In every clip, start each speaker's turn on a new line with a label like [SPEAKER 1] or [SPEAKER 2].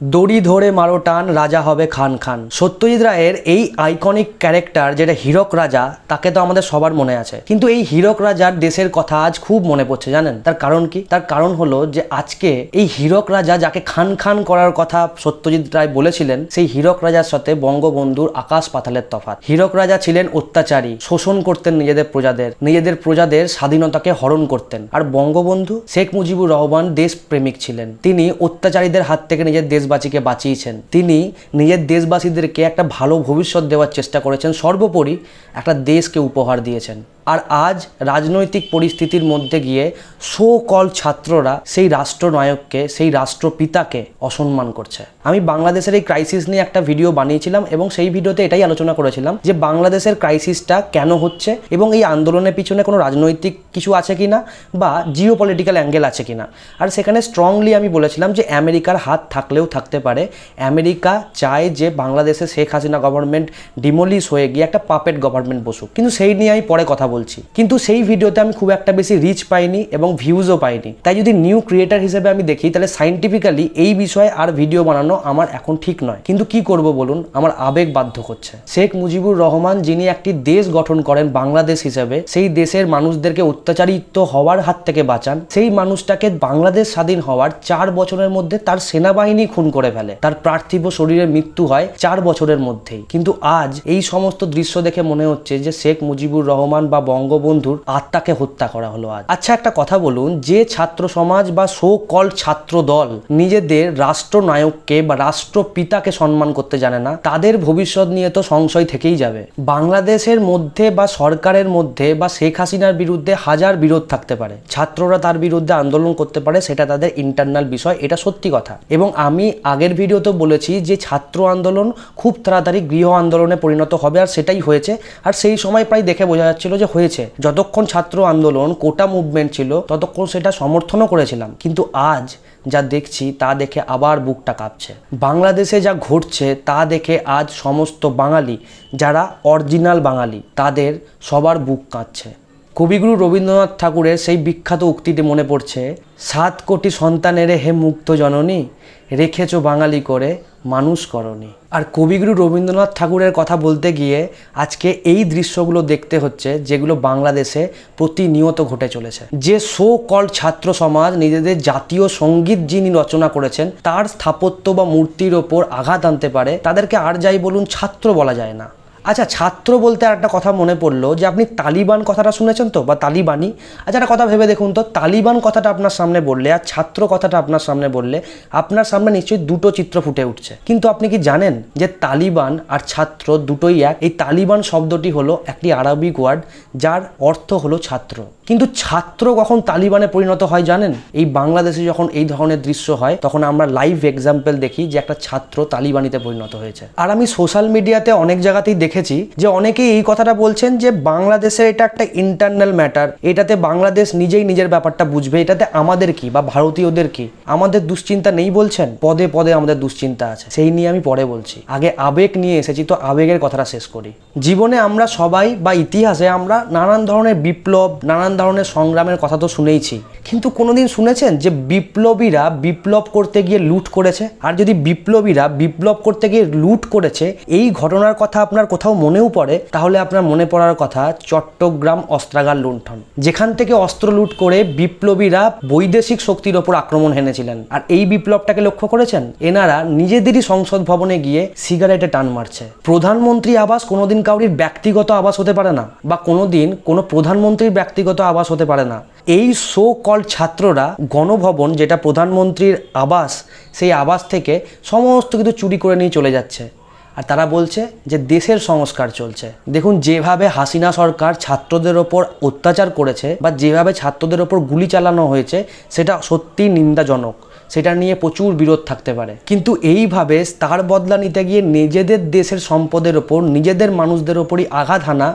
[SPEAKER 1] দড়ি ধরে মারো টান, রাজা হবে খান খান। সত্যজিৎ রায়ের এই আইকনিক ক্যারেক্টার যেটা হীরক রাজা, তাকে তো আমাদের সবার মনে আছে। কিন্তু এই হীরক রাজার দেশের কথা আজ খুব মনে পড়ছে, জানেন তার কারণ কি? তার কারণ হলো যে আজকে এই হীরক রাজা যাকে খান খান করার কথা সত্যজিৎ রায় বলেছিলেন, সেই হীরক রাজার সাথে বঙ্গবন্ধুর আকাশ পাতালের তফাৎ। হীরক রাজা ছিলেন অত্যাচারী, শোষণ করতেন নিজেদের প্রজাদের স্বাধীনতাকে হরণ করতেন। আর বঙ্গবন্ধু শেখ মুজিবুর রহমান দেশপ্রেমিক ছিলেন। তিনি অত্যাচারীদের হাত থেকে নিজের দেশবাসীকে বাঁচিয়েছেন। তিনি নিজের দেশবাসীদেরকে একটা ভালো ভবিষ্যৎ দেওয়ার চেষ্টা করেছেন, সর্বোপরি একটা দেশকে উপহার দিয়েছেন। আর আজ রাজনৈতিক পরিস্থিতির মধ্যে গিয়ে সো কল ছাত্ররা সেই রাষ্ট্রনায়ককে, সেই রাষ্ট্রপিতাকে অসম্মান করছে। আমি বাংলাদেশের এই ক্রাইসিস নিয়ে একটা ভিডিও বানিয়েছিলাম এবং সেই ভিডিওতে এটাই আলোচনা করেছিলাম যে বাংলাদেশের ক্রাইসিসটা কেন হচ্ছে এবং এই আন্দোলনের পিছনে কোনো রাজনৈতিক কিছু আছে কিনা বা জিও পলিটিক্যাল অ্যাঙ্গেল আছে কিনা। আর সেখানে স্ট্রংলি আমি বলেছিলাম যে আমেরিকার হাত থাকলেও থাকতে পারে। আমেরিকা চায় যে বাংলাদেশে শেখ হাসিনা গভর্নমেন্ট ডিমোলিশ হয়ে গিয়ে একটা পাপেট গভর্নমেন্ট বসুক, কিন্তু সেই নিয়ে আমি পরে কথা বলছি। কিন্তু সেই ভিডিওতে আমি খুব একটা বেশি রিচ পাইনি এবং ভিউজও পাইনি। তাই যদি নিউ ক্রিয়েটার হিসেবে আমি দেখি, তাহলে সাইন্টিফিক্যালি এই বিষয়ে আর ভিডিও বানানো আমার এখন ঠিক নয়। কিন্তু কি করব বলুন, আমার আবেগ বাধ্য করছে। শেখ মুজিবুর রহমান যিনি একটি দেশ গঠন করেন বাংলাদেশ হিসেবে, সেই দেশের মানুষদেরকে অত্যাচারিত হওয়ার হাত থেকে বাঁচান, সেই মানুষটাকে বাংলাদেশ স্বাধীন হওয়ার 4 বছরের মধ্যে তার সেনাবাহিনী খুন করে ফেলে। তার পার্থিব শরীরের মৃত্যু হয় 4 বছরের মধ্যেই। কিন্তু আজ এই সমস্ত দৃশ্য দেখে মনে হচ্ছে যে শেখ মুজিবুর রহমান বা বঙ্গবন্ধুর আত্মাকে হত্যা করা হলো আজ। আচ্ছা, একটা কথা বলুন, যে ছাত্র সমাজ বা সো কল ছাত্র দল নিজেদের রাষ্ট্রনায়ককে বা রাষ্ট্রপিতাকে সম্মান করতে জানে না, তাদের ভবিষ্যৎ নিয়ে তো সংশয় থেকেই যাবে। বাংলাদেশের মধ্যে বা সরকারের মধ্যে বা শেখ হাসিনার বিরুদ্ধে হাজার বিরোধ থাকতে পারে, ছাত্ররা তার বিরুদ্ধে আন্দোলন করতে পারে, সেটা তাদের ইন্টারনাল বিষয়, এটা সত্যি কথা। এবং আমি আগের ভিডিওতে বলেছি যে ছাত্র আন্দোলন খুব তাড়াতাড়ি গৃহ আন্দোলনে পরিণত হবে, আর সেটাই হয়েছে। আর সেই সময় প্রায় দেখে বোঝা যাচ্ছিল যে হয়েছে। যতক্ষণ ছাত্র আন্দোলন কোটা মুভমেন্ট ছিল ততক্ষণ সেটা সমর্থনও করেছিলাম। কিন্তু আজ যা দেখছি তা দেখে আবার বুকটা কাঁপছে। বাংলাদেশে যা ঘটছে তা দেখে আজ সমস্ত বাঙালি, যারা অরিজিনাল বাঙালি, তাদের সবার বুক কাঁপছে। কবিগুরু রবীন্দ্রনাথ ঠাকুরের সেই বিখ্যাত উক্তিটি মনে পড়ছে, 7 কোটি সন্তানেরে হে মুক্ত জননী, রেখেছ বাঙালি করে মানুষ করনি। আর কবিগুরু রবীন্দ্রনাথ ঠাকুরের কথা বলতে গিয়ে আজকে এই দৃশ্যগুলো দেখতে হচ্ছে, যেগুলো বাংলাদেশে প্রতিনিয়ত ঘটে চলেছে। যে সো কল ছাত্র সমাজ নিজেদের জাতীয় সঙ্গীত যিনি রচনা করেছেন, তার স্থাপত্য বা মূর্তির ওপর আঘাত আনতে পারে, তাদেরকে আর যাই বলুন ছাত্র বলা যায় না। আচ্ছা, ছাত্র বলতে আর একটা কথা মনে পড়লো যে আপনি তালিবান কথাটা শুনেছেন তো, বা তালিবানি। আচ্ছা, একটা কথা ভেবে দেখুন তো, তালিবান কথাটা আপনার সামনে বললে আর ছাত্র কথাটা আপনার সামনে বললে আপনার সামনে নিশ্চয়ই দুটো চিত্র ফুটে উঠছে। কিন্তু আপনি কি জানেন যে তালিবান আর ছাত্র দুটোই এক? এই তালিবান শব্দটি হলো একটি আরবিক ওয়ার্ড, যার অর্থ হলো ছাত্র। কিন্তু ছাত্র কখন তালিবানে পরিণত হয় জানেন? এই বাংলাদেশে যখন এই ধরনের দৃশ্য হয়, তখন আমরা লাইভ এক্সাম্পল দেখি যে একটা ছাত্র তালিবানিতে পরিণত হয়েছে। আর আমি সোশ্যাল মিডিয়াতে অনেক জায়গাতেই দেখেছি যে অনেকেই এই কথাটা বলছেন যে বাংলাদেশের এটা একটা ইন্টারনাল ম্যাটার, এটাতে বাংলাদেশ নিজেই নিজের ব্যাপারটা বুঝবে, এটাতে আমাদের কি বা ভারতীয়দের কি, আমাদের দুশ্চিন্তা নেই বলছেন। পদে পদে আমাদের দুশ্চিন্তা আছে, সেই নিয়ে আমি পরে বলছি। আগে আবেগ নিয়ে এসেছি, তো আবেগের কথাটা শেষ করি। জীবনে আমরা সবাই বা ইতিহাসে আমরা নানান ধরনের বিপ্লব, নানান ধরনের সংগ্রামের কথা তো শুনেইছি, কিন্তু কোনোদিন শুনেছেন যে বিপ্লবীরা বিপ্লব করতে গিয়ে লুট করেছে? আর যদি বিপ্লবীরা বিপ্লব করতে গিয়ে লুট করেছে, এই ঘটনার কথা আপনার কোথাও মনেও পড়ে, তাহলে আপনার মনে পড়ার কথা চট্টগ্রাম অস্ত্রাগার লুণ্ঠন, যেখান থেকে অস্ত্র লুট করে বিপ্লবীরা বৈদেশিক শক্তির ওপর আক্রমণ হেনেছিলেন। আর এই বিপ্লবটাকে লক্ষ্য করেছেন, এনারা নিজেদেরই সংসদ ভবনে গিয়ে সিগারেটে টান মারছে। প্রধানমন্ত্রী আবাস কোনোদিন কাউরির ব্যক্তিগত আবাস হতে পারে না, বা কোনোদিন কোনো প্রধানমন্ত্রীর ব্যক্তিগত আবাস হতে পারে না। এই সো কল ছাত্ররা গণভবন, যেটা প্রধানমন্ত্রীর আবাস, সেই আবাস থেকে সমস্ত কিছু চুরি করে নিয়ে চলে যাচ্ছে। আর তারা বলছে যে দেশের সংস্কার চলছে। দেখুন, যেভাবে হাসিনা সরকার ছাত্রদের ওপর অত্যাচার করেছে বা যেভাবে ছাত্রদের ওপর গুলি চালানো হয়েছে, সেটা সত্যিই নিন্দাজনক, সেটা নিয়ে প্রচুর বিরোধ থাকতে পারে। কিন্তু এইভাবে তার বদলা নিতে গিয়ে নিজেদের দেশের সম্পদের ওপর, নিজেদের মানুষদের ওপরই আঘাত হানা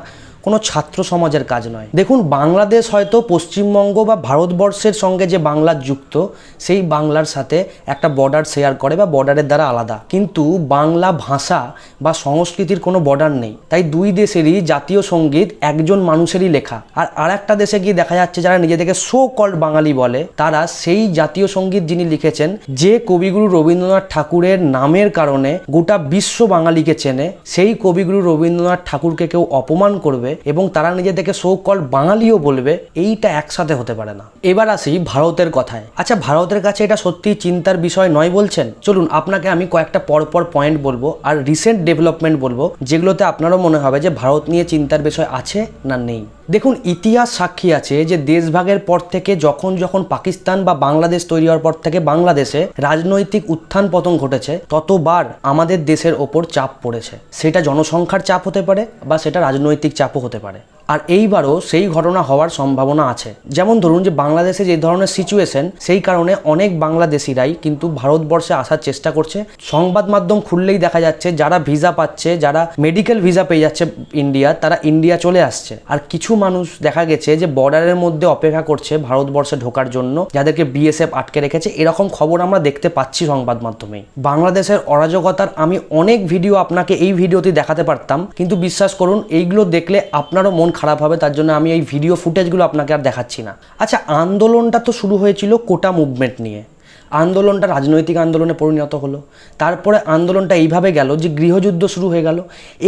[SPEAKER 1] কোনো ছাত্র সমাজের কাজ নয়। দেখুন, বাংলাদেশ হয়তো পশ্চিমবঙ্গ বা ভারতবর্ষের সঙ্গে যে বাংলা যুক্ত, সেই বাংলার সাথে একটা বর্ডার শেয়ার করে বা বর্ডারের দ্বারা আলাদা, কিন্তু বাংলা ভাষা বা সংস্কৃতির কোনো বর্ডার নেই। তাই দুই দেশেরই জাতীয় সঙ্গীত একজন মানুষেরই লেখা। আর একটা দেশে গিয়ে দেখা যাচ্ছে যারা নিজেদেরকে সো কল্ড বাঙালি বলে, তারা সেই জাতীয় সঙ্গীত যিনি লিখেছেন, যে কবিগুরু রবীন্দ্রনাথ ঠাকুরের নামের কারণে গোটা বিশ্ব বাঙালিকে চেনে, সেই কবিগুরু রবীন্দ্রনাথ ঠাকুরকে কেউ অপমান করবে এবং তারা নিজেদেরকে সো কল্ড বাঙালিও বলবে, এইটা একসাথে হতে পারে না। এবার আসি ভারতের কথায়। আচ্ছা, ভারতের কাছে এটা সত্যি চিন্তার বিষয় নয় বলছেন? চলুন আপনাকে আমি কয়েকটা পরপর পয়েন্ট বলবো আর রিসেন্ট ডেভেলপমেন্ট বলবো, যেগুলোতে আপনারও মনে হবে যে ভারত নিয়ে চিন্তার বিষয় আছে না নেই। দেখুন, ইতিহাস সাক্ষী আছে যে দেশভাগের পর থেকে যখন পাকিস্তান বা বাংলাদেশ তৈরি হওয়ার পর থেকে বাংলাদেশে রাজনৈতিক উত্থান পতন ঘটেছে, ততবার আমাদের দেশের ওপর চাপ পড়েছে। সেটা জনসংখ্যার চাপ হতে পারে বা সেটা রাজনৈতিক চাপও হতে পারে। আর এইবারও সেই ঘটনা হওয়ার সম্ভাবনা আছে। যেমন ধরুন যে বাংলাদেশে যে ধরনের সিচুয়েশন, সেই কারণে অনেক বাংলাদেশিরাই কিন্তু ভারতবর্ষে আসার চেষ্টা করছে। সংবাদ মাধ্যম খুললেই দেখা যাচ্ছে যারা ভিসা পাচ্ছে, যারা মেডিকেল ভিসা পেয়ে যাচ্ছে ইন্ডিয়া, তারা ইন্ডিয়া চলে আসছে। আর কিছু মানুষ দেখা গেছে যে বর্ডারের মধ্যে অপেক্ষা করছে ভারতবর্ষে ঢোকার জন্য, যাদেরকে বিএসএফ আটকে রেখেছে। এরকম খবর আমরা দেখতে পাচ্ছি সংবাদ মাধ্যমে। বাংলাদেশের অরাজকতার আমি অনেক ভিডিও আপনাকে এই ভিডিওতে দেখাতে পারতাম, কিন্তু বিশ্বাস করুন এইগুলো দেখলে আপনারও মন খারাপ হবে। তার জন্য আমি এই ভিডিও ফুটেজগুলো আপনাকে আর দেখাচ্ছি না। আচ্ছা, আন্দোলনটা তো শুরু হয়েছিল কোটা মুভমেন্ট নিয়ে। আন্দোলনটা রাজনৈতিক আন্দোলনে পরিণত হলো। তারপরে আন্দোলনটা এইভাবে গেল যে গৃহযুদ্ধ শুরু হয়ে গেল।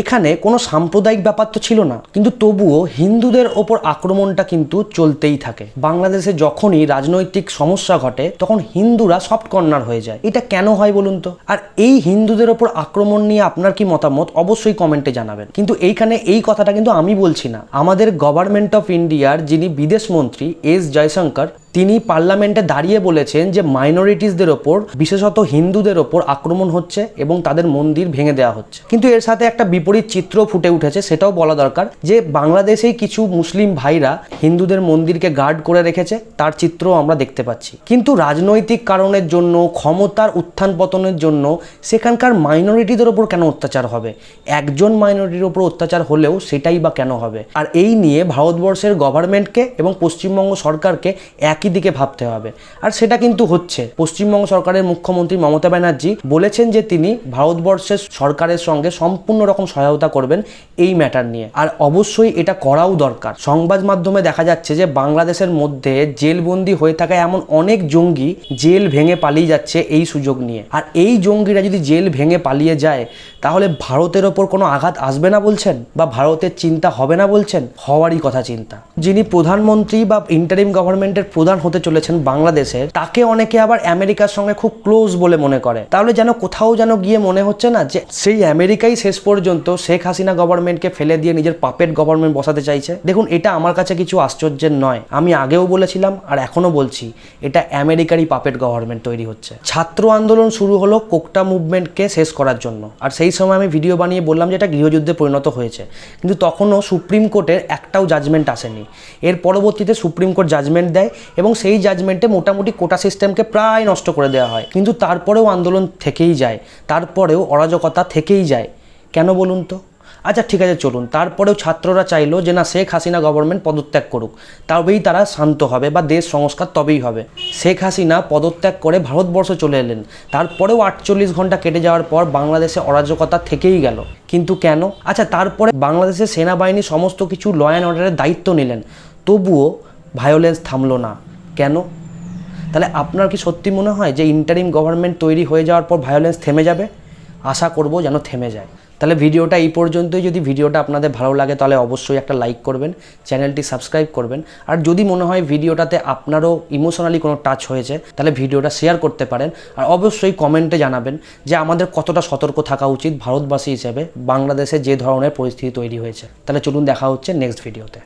[SPEAKER 1] এখানে কোনো সাম্প্রদায়িক ব্যাপার তো ছিল না, কিন্তু তবুও হিন্দুদের ওপর আক্রমণটা কিন্তু চলতেই থাকে। বাংলাদেশে যখনই রাজনৈতিক সমস্যা ঘটে, তখন হিন্দুরা সফট কর্নার হয়ে যায়। এটা কেন হয় বলুন তো? আর এই হিন্দুদের ওপর আক্রমণ নিয়ে আপনার কি মতামত অবশ্যই কমেন্টে জানাবেন। কিন্তু এইখানে এই কথাটা কিন্তু আমি বলছি না, আমাদের গভর্নমেন্ট অফ ইন্ডিয়ার যিনি বিদেশ মন্ত্রী এস জয়শঙ্কর, তিনি পার্লামেন্টে দাঁড়িয়ে বলেছেন যে মাইনরিটিসদের ওপর, বিশেষত হিন্দুদের ওপর আক্রমণ হচ্ছে এবং তাদের মন্দির ভেঙে দেওয়া হচ্ছে। কিন্তু এর সাথে একটা বিপরীত চিত্র ফুটে উঠেছে, সেটাও বলা দরকার, যে বাংলাদেশেই কিছু মুসলিম ভাইরা হিন্দুদের মন্দিরকে গার্ড করে রেখেছে, তার চিত্রও আমরা দেখতে পাচ্ছি। কিন্তু রাজনৈতিক কারণের জন্য, ক্ষমতার উত্থান পতনের জন্য সেখানকার মাইনরিটিদের ওপর কেন অত্যাচার হবে? একজন মাইনরিটির ওপর অত্যাচার হলেও সেটাই বা কেন হবে? আর এই নিয়ে ভারতবর্ষের গভর্নমেন্টকে এবং পশ্চিমবঙ্গ সরকারকে একই দিকে ভাবতে হবে। আর সেটা কিন্তু হচ্ছে। পশ্চিমবঙ্গ সরকারের মুখ্যমন্ত্রী মমতা ব্যানার্জি বলেছেন যে তিনি ভারতবর্ষের সরকারের সঙ্গে সম্পূর্ণ রকম সহায়তা করবেন এই ম্যাটার নিয়ে। আর অবশ্যই এটা করাও দরকার। সংবাদ মাধ্যমে দেখা যাচ্ছে যে বাংলাদেশের মধ্যে জেলবন্দি হয়ে থাকা এমন অনেক জঙ্গি জেল ভেঙে পালিয়ে যাচ্ছে এই সুযোগ নিয়ে। আর এই জঙ্গিরা যদি জেল ভেঙে পালিয়ে যায়, তাহলে ভারতের ওপর কোনো আঘাত আসবে না বলছেন? বা ভারতের চিন্তা হবে না বলছেন? হওয়ারই কথা চিন্তা। যিনি প্রধানমন্ত্রী বা ইন্টারিম গভর্নমেন্টের প্রধান হতে চলেছেন বাংলাদেশের, তাকে অনেকে আবার আমেরিকার সঙ্গে খুব ক্লোজ বলে মনে করে। তাহলে যেন কোথাও যেন গিয়ে মনে হচ্ছে না যে সেই আমেরিকাই শেষ পর্যন্ত শেখ হাসিনা গভর্নমেন্টকে ফেলে দিয়ে নিজের পাপেট গভর্নমেন্ট বসাতে চাইছে। দেখুন, এটা আমার কাছে কিছু আশ্চর্যের নয়। আমি আগেও বলেছিলাম আর এখনো বলছি, এটা আমেরিকারই পাপেট গভর্নমেন্ট তৈরি হচ্ছে। ছাত্র আন্দোলন শুরু হলো কোকটা মুভমেন্টকে শেষ করার জন্য। আর সেই সময় আমি ভিডিও বানিয়ে বললাম যে এটা গৃহযুদ্ধে পরিণত হয়েছে, কিন্তু তখনও সুপ্রিম কোর্টের একটাও জাজমেন্ট আসেনি। এর পরবর্তীতে সুপ্রিম কোর্ট জাজমেন্ট দেয় এবং সেই জাজমেন্টে মোটামুটি কোটা সিস্টেমকে প্রায় নষ্ট করে দেওয়া হয়। কিন্তু তারপরেও আন্দোলন থেকেই যায়, তারপরেও অরাজকতা থেকেই যায়। কেন বলুন তো? আচ্ছা ঠিক আছে, চলুন। তারপরেও ছাত্ররা চাইলো যে না, শেখ হাসিনা গভর্নমেন্ট পদত্যাগ করুক, তবেই তারা শান্ত হবে বা দেশ সংস্কার তবেই হবে। শেখ হাসিনা পদত্যাগ করে ভারতবর্ষ চলে এলেন। তারপরেও 48 ঘন্টা কেটে যাওয়ার পর বাংলাদেশে অরাজকতা থেকেই গেল। কিন্তু কেন? আচ্ছা, তারপরে বাংলাদেশের সেনাবাহিনী সমস্ত কিছু ল অ্যান্ড অর্ডারের দায়িত্ব নিলেন, তবুও ভায়োলেন্স থামলো না। কেন? তাহলে আপনার কি সত্যি মনে হয় যে ইন্টারিম গভর্নমেন্ট তৈরি হয়ে যাওয়ার পর ভায়োলেন্স থেমে যাবে? আশা করব যেন থেমে যায়। তাহলে ভিডিওটা এই পর্যন্তই। যদি ভিডিওটা আপনাদের ভালো লাগে তাহলে অবশ্যই একটা লাইক করবেন, চ্যানেলটি সাবস্ক্রাইব করবেন। আর যদি মনে হয় ভিডিওটাতে আপনারও ইমোশনালি কোনো টাচ হয়েছে, তাহলে ভিডিওটা শেয়ার করতে পারেন। আর অবশ্যই কমেন্টে জানাবেন যে আমাদের কতটা সতর্ক থাকা উচিত ভারতবাসী হিসেবে বাংলাদেশে যে ধরনের পরিস্থিতি তৈরি হয়েছে। তাহলে চলুন, দেখা হচ্ছে নেক্সট ভিডিওতে।